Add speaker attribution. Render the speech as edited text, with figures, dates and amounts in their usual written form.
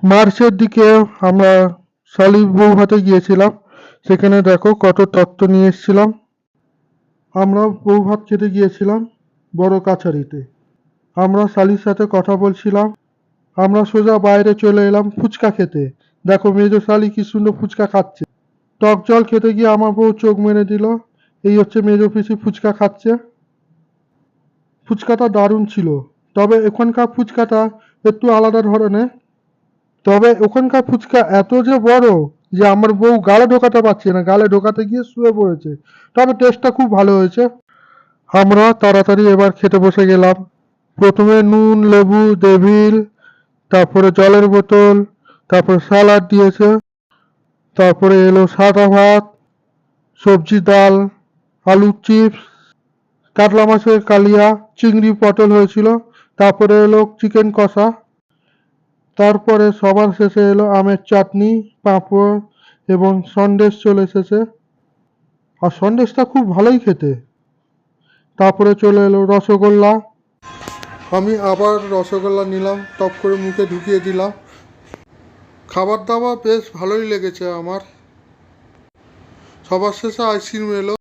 Speaker 1: মার্চের দিকে আমরা শালির বৌভাতে গিয়েছিলাম। সেখানে দেখো কত তত্ত্ব নিয়ে এসেছিলাম। আমরা বৌভাত খেতে গিয়েছিলাম বড় কাছারিতে। আমরা শালির সাথে কথা বলছিলাম। আমরা সোজা বাইরে চলে এলাম ফুচকা খেতে। দেখো মেজো শালি কি সুন্দর ফুচকা খাচ্ছে। টক জল খেতে গিয়ে আমার বউ চোখ মেরে দিল। এই হচ্ছে মেজো পিসি ফুচকা খাচ্ছে। ফুচকাটা দারুণ ছিল। তবে এখানকার ফুচকাটা একটু আলাদা ধরনের। তবে ওখানকার ফুচকা এত যে বড় যে আমার বউ গালে ঢোকাতে পারছে না, গালে ঢোকাতে গিয়ে শুয়ে পড়েছে। তবে টেস্টটা খুব ভালো হয়েছে। আমরা তাড়াতাড়ি এবার খেতে বসে গেলাম। প্রথমে নুন লেবু ডেভিল, তারপরে জলের বোতল, তারপরে স্যালাড দিয়েছে, তারপরে এলো সাদা ভাত, সবজি ডাল, আলুর চিপস, কাতলা মাছের কালিয়া, চিংড়ি পটল হয়েছিল, তারপরে এলো চিকেন কষা, তারপরে সবার শেষে এলো আমের চাটনি, পাঁপড় এবং সন্দেশ চলে এসেছে। আর সন্দেশটা খুব ভালোই খেতে। তারপরে চলে এলো রসগোল্লা। আমি আবার রসগোল্লা নিলাম, টপ করে মুখে ঢুকিয়ে দিলাম। খাবার দাবার বেশ ভালোই লেগেছে আমার। সবার শেষে আইসক্রিম এলো।